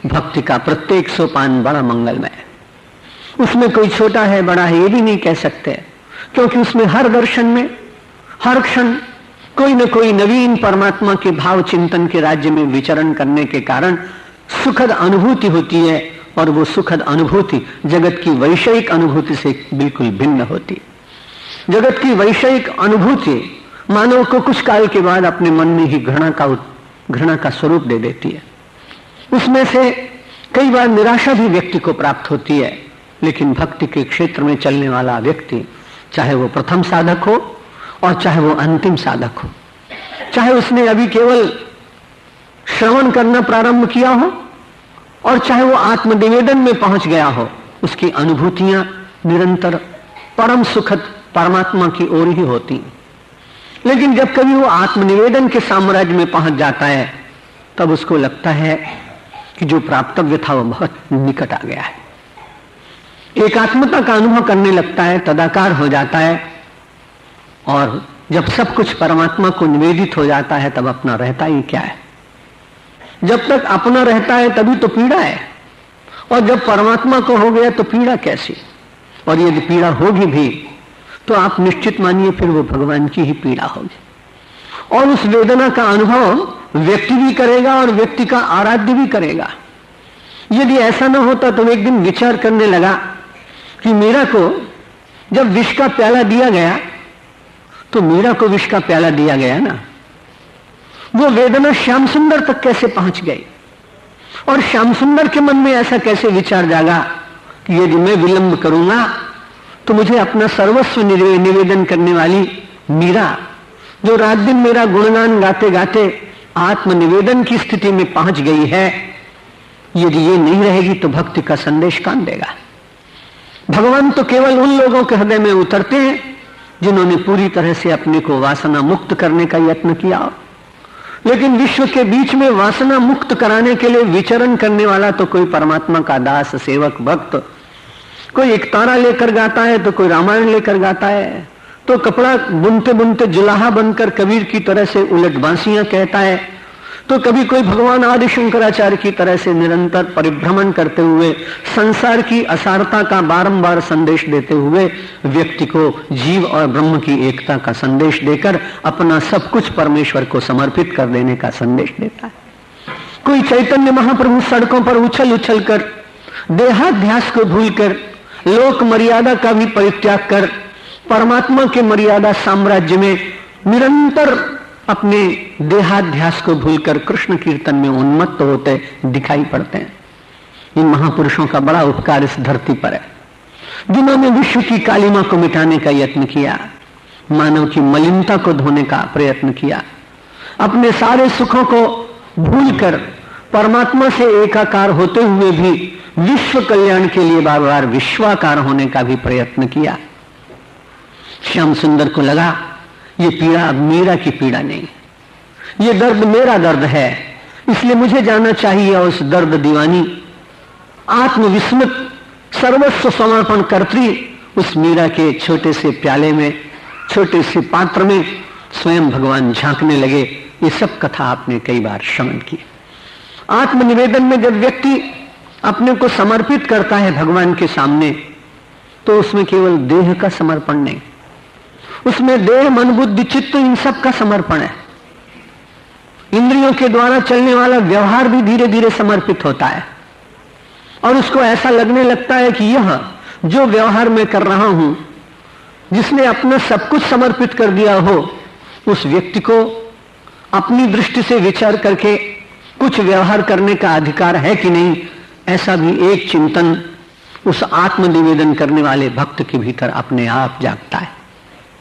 भक्ति का प्रत्येक सोपान बड़ा मंगलमय है। उसमें कोई छोटा है बड़ा है ये भी नहीं कह सकते, क्योंकि उसमें हर दर्शन में हर क्षण कोई न कोई नवीन परमात्मा के भाव चिंतन के राज्य में विचरण करने के कारण सुखद अनुभूति होती है, और वो सुखद अनुभूति जगत की वैषयिक अनुभूति से बिल्कुल भिन्न होती है। जगत की वैषयिक अनुभूति मानव को कुछ काल के बाद अपने मन में ही घृणा का स्वरूप दे देती है। उसमें से कई बार निराशा भी व्यक्ति को प्राप्त होती है, लेकिन भक्ति के क्षेत्र में चलने वाला व्यक्ति, चाहे वो प्रथम साधक हो और चाहे वो अंतिम साधक हो, चाहे उसने अभी केवल श्रवण करना प्रारंभ किया हो और चाहे वो आत्मनिवेदन में पहुंच गया हो, उसकी अनुभूतियां निरंतर परम सुखद परमात्मा की ओर ही होती हैं। लेकिन जब कभी वो आत्मनिवेदन के साम्राज्य में पहुंच जाता है, तब उसको लगता है कि जो प्राप्तव्य था वो बहुत निकट आ गया है। एकात्मता का अनुभव करने लगता है, तदाकार हो जाता है, और जब सब कुछ परमात्मा को निवेदित हो जाता है तब अपना रहता ही क्या है। जब तक अपना रहता है तभी तो पीड़ा है, और जब परमात्मा को हो गया तो पीड़ा कैसी। और यदि पीड़ा होगी भी तो आप निश्चित मानिए फिर वो भगवान की ही पीड़ा होगी, और उस वेदना का अनुभव व्यक्ति भी करेगा और व्यक्ति का आराध्य भी करेगा। यदि ऐसा ना होता तो एक दिन विचार करने लगा कि मीरा को जब विष का प्याला दिया गया तो मीरा को विष का प्याला दिया गया ना, वो वेदना श्याम सुंदर तक कैसे पहुंच गई, और श्याम सुंदर के मन में ऐसा कैसे विचार जागा कि यदि मैं विलंब करूंगा तो मुझे अपना सर्वस्व निवेदन करने वाली मीरा, जो रात दिन मेरा गुणगान गाते गाते आत्मनिवेदन की स्थिति में पहुंच गई है, यदि ये नहीं रहेगी तो भक्ति का संदेश कौन देगा। भगवान तो केवल उन लोगों के हृदय में उतरते हैं जिन्होंने पूरी तरह से अपने को वासना मुक्त करने का यत्न किया। लेकिन विश्व के बीच में वासना मुक्त कराने के लिए विचरण करने वाला तो कोई परमात्मा का दास सेवक भक्त, कोई एक तारा लेकर गाता है तो कोई रामायण लेकर गाता है, तो कपड़ा बुनते बुनते जुलाहा बनकर कबीर की तरह से उलट बांसियां कहता है, तो कभी कोई भगवान आदि शंकराचार्य की तरह से निरंतर परिभ्रमण करते हुए संसार की असारता का बारंबार संदेश देते हुए व्यक्ति को जीव और ब्रह्म की एकता का संदेश देकर अपना सब कुछ परमेश्वर को समर्पित कर देने का संदेश देता है। कोई चैतन्य महाप्रभु सड़कों पर उछल उछल कर, देहाध्यास को भूलकर, लोक मर्यादा का भी परित्याग कर परमात्मा के मर्यादा साम्राज्य में निरंतर अपने देहाध्यास को भूलकर कृष्ण कीर्तन में उन्मत्त होते दिखाई पड़ते हैं। इन महापुरुषों का बड़ा उपकार इस धरती पर है, जिन्होंने विश्व की कालिमा को मिटाने का यत्न किया, मानव की मलिनता को धोने का प्रयत्न किया, अपने सारे सुखों को भूलकर परमात्मा से एकाकार होते हुए भी विश्व कल्याण के लिए बार बार विश्वाकार होने का भी प्रयत्न किया। श्याम सुंदर को लगा ये पीड़ा अब मीरा की पीड़ा नहीं, ये दर्द मेरा दर्द है, इसलिए मुझे जाना चाहिए उस दर्द दीवानी आत्मविस्मृत सर्वस्व समर्पण करती उस मीरा के छोटे से प्याले में, छोटे से पात्र में स्वयं भगवान झांकने लगे। ये सब कथा आपने कई बार श्रवण की। आत्मनिवेदन में जब व्यक्ति अपने को समर्पित करता है भगवान के सामने, तो उसमें केवल देह का समर्पण नहीं, उसमें देह मन बुद्धि चित्त इन सब का समर्पण है। इंद्रियों के द्वारा चलने वाला व्यवहार भी धीरे धीरे समर्पित होता है, और उसको ऐसा लगने लगता है कि यह जो व्यवहार मैं कर रहा हूं, जिसने अपना सब कुछ समर्पित कर दिया हो, उस व्यक्ति को अपनी दृष्टि से विचार करके कुछ व्यवहार करने का अधिकार है कि नहीं, ऐसा भी एक चिंतन उस आत्मनिवेदन करने वाले भक्त के भीतर अपने आप जागता है।